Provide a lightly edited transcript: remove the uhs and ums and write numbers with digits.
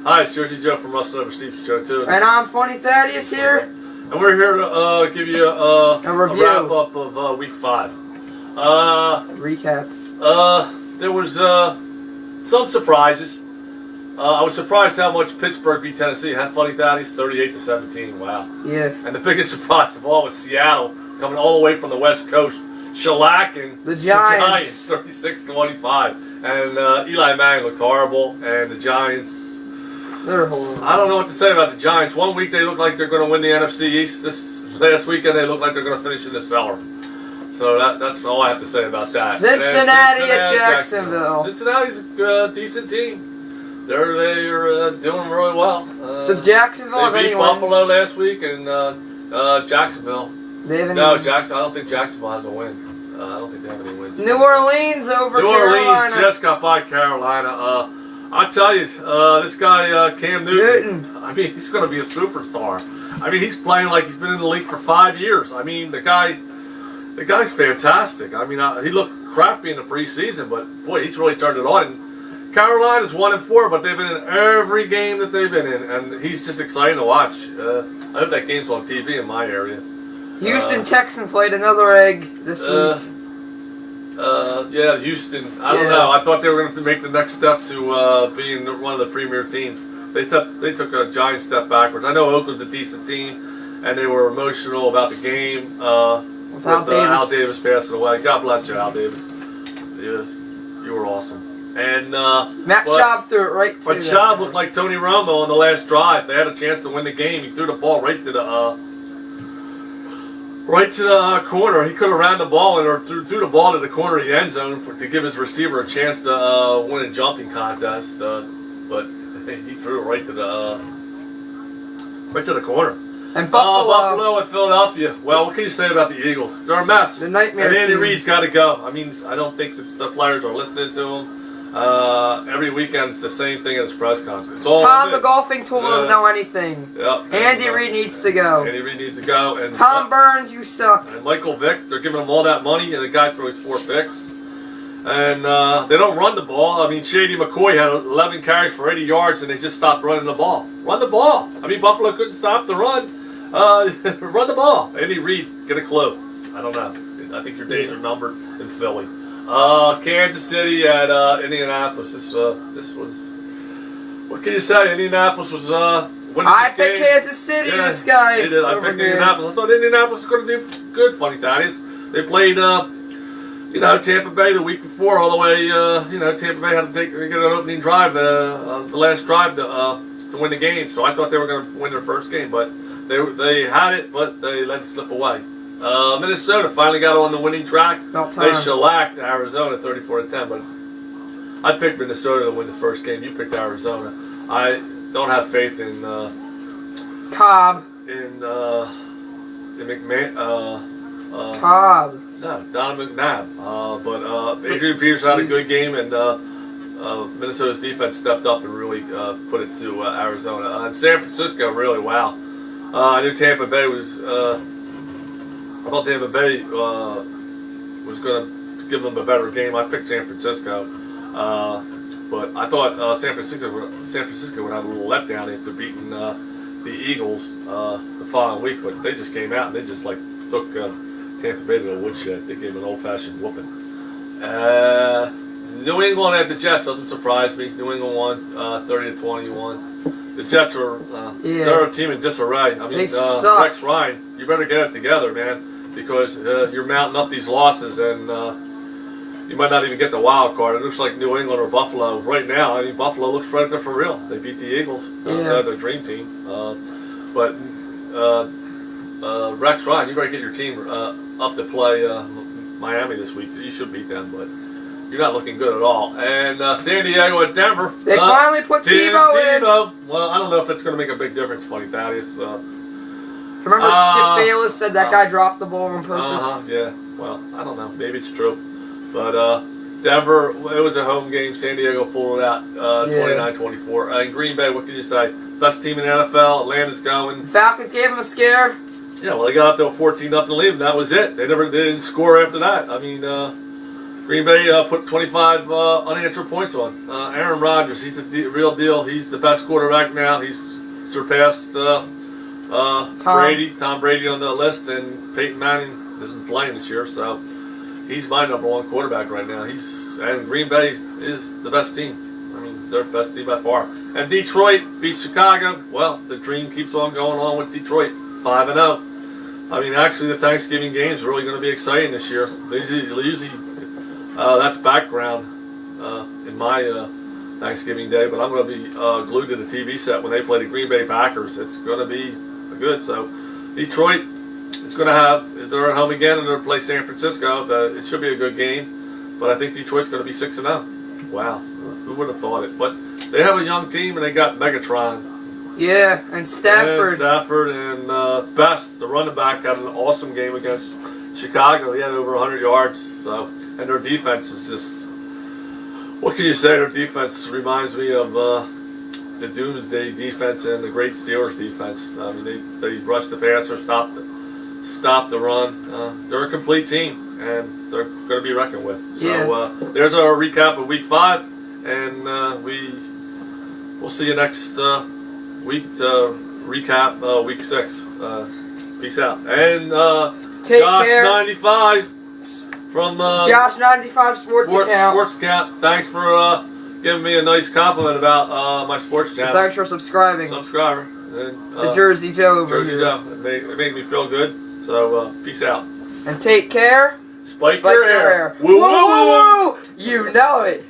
Hi, it's Jersey Joe from Rustle Overseas Show 2. And I'm Funny Thaddeus here. And we're here to give you a review. wrap-up of Week 5. Recap. There was some surprises. I was surprised how much Pittsburgh beat Tennessee. Had Funny Thaddeus 38-17. Wow. Yeah. And the biggest surprise of all was Seattle coming all the way from the West Coast, shellacking the Giants 36-25. And Eli Manning looked horrible, and the Giants. They're horrible. I don't know what to say about the Giants. One week they look like they're going to win the NFC East. This last weekend they look like they're going to finish in the cellar. So that's all I have to say about that. Cincinnati at Jacksonville. Cincinnati's a decent team. They're doing really well. Does Jacksonville have any wins? They beat wins? Buffalo last week, and Jacksonville. They have any No, wins? I don't think Jacksonville has a win. I don't think they have any wins. New Orleans over New Carolina. Orleans just got by Carolina. I tell you, this guy Cam Newton. I mean, he's going to be a superstar. I mean, he's playing like he's been in the league for 5 years. I mean, the guy's fantastic. I mean, he looked crappy in the preseason, but boy, he's really turned it on. And Carolina's 1-4, but they've been in every game that they've been in, and he's just exciting to watch. I hope that game's on TV in my area. Houston Texans laid another egg this week. Yeah, Houston. I don't know. I thought they were going to make the next step to being one of the premier teams. They took a giant step backwards. I know Oakland's a decent team, and they were emotional about the game with Al Davis passing away. God bless you, Al Davis. You were awesome. And Matt Schaub threw it right to But Schaub looked like Tony Romo on the last drive. They had a chance to win the game. He threw the ball right to the corner. He could have ran the ball or threw the ball to the corner of the end zone to give his receiver a chance to win a jumping contest. But he threw it right to the corner. And Buffalo and Philadelphia. Well, what can you say about the Eagles? They're a mess. The nightmare And Andy team. Reid's got to go. I mean, I don't think the players are listening to him. Every weekend it's the same thing at his press conference. It's all Tom, the golfing tool, doesn't know anything. Yep. Andy Reid needs to go. Andy Reid needs to go. And Tom Burns, you suck. And Michael Vick, they're giving him all that money, and the guy throws 4 picks. And they don't run the ball. I mean, Shady McCoy had 11 carries for 80 yards, and they just stopped running the ball. Run the ball. I mean, Buffalo couldn't stop the run. Run the ball. Andy Reid, get a clue. I don't know. I think your days are numbered in Philly. Kansas City at Indianapolis. This was. What can you say? Indianapolis was winning I this picked game. Kansas City. This guy. They did. I picked Indianapolis. I thought Indianapolis was going to do good. Funny Thaddeus. They played, Tampa Bay the week before. All the way, Tampa Bay had to get an opening drive, the last drive to win the game. So I thought they were going to win their first game, but they had it, but they let it slip away. Minnesota finally got on the winning track. They shellacked Arizona 34-10, but I picked Minnesota to win the first game. You picked Arizona. I don't have faith in Cobb. In McMahon. Cobb. No, Donovan McNabb. But Adrian Peters had a good game, and Minnesota's defense stepped up and really put it to Arizona. And San Francisco, really, wow. I knew Tampa Bay was. I thought Tampa Bay was going to give them a better game. I picked San Francisco, but I thought San Francisco would have a little letdown after beating the Eagles the following week. But they just came out and they just took Tampa Bay to the woodshed. They gave them an old-fashioned whooping. New England at the Jets doesn't surprise me. New England won 30-21. The Jets are they're a team in disarray. I mean, Rex Ryan, you better get it together, man, because you're mounting up these losses, and you might not even get the wild card. It looks like New England or Buffalo right now. I mean, Buffalo looks right there for real. They beat the Eagles. Their dream team. But Rex Ryan, you better get your team up to play Miami this week. You should beat them, but you're not looking good at all. And San Diego at Denver. They finally put Tebow in. Well, I don't know if it's going to make a big difference, Funny Thaddeus. Remember Skip Bayless said that guy dropped the ball on purpose? Yeah. Well, I don't know. Maybe it's true. But Denver, it was a home game. San Diego pulled it out 29-24. And Green Bay, what can you say? Best team in the NFL. Atlanta's going. Falcons gave them a scare. Yeah, well, they got up to a 14-0 lead, and that was it. They didn't score after that. I mean, Green Bay put 25 unanswered points on. Aaron Rodgers, he's the real deal. He's the best quarterback now. He's surpassed Tom Brady on the list, and Peyton Manning isn't playing this year, so he's my #1 quarterback right now. And Green Bay is the best team. I mean, they're the best team by far. And Detroit beats Chicago. Well, the dream keeps on going on with Detroit, 5-0. I mean, actually, the Thanksgiving game is really going to be exciting this year. Usually that's background in my Thanksgiving day, but I'm going to be glued to the TV set when they play the Green Bay Packers. It's going to be good. So Detroit is going to have, they're at home again and they're going to play San Francisco. It should be a good game, but I think Detroit's going to be 6-0. Wow, who would have thought it? But they have a young team and they got Megatron. Yeah, and Stafford. And Best, the running back, had an awesome game against Chicago. He had over 100 yards. So, and their defense is just, what can you say? Their defense reminds me of the Doomsday defense and the great Steelers defense. I mean, they rush the passer, stop the run. They're a complete team, and they're going to be reckoned with. So there's our recap of Week 5, and we'll see you next week to recap Week 6. Peace out. And Take Josh care. 95 from Josh 95 Sports Account. Thanks for giving me a nice compliment about my sports channel. Thanks for subscribing. Subscriber. And, to Jersey Joe over Jersey here. Joe. It made me feel good. So peace out. And take care. Spike your hair. Woo woo woo woo! You know it.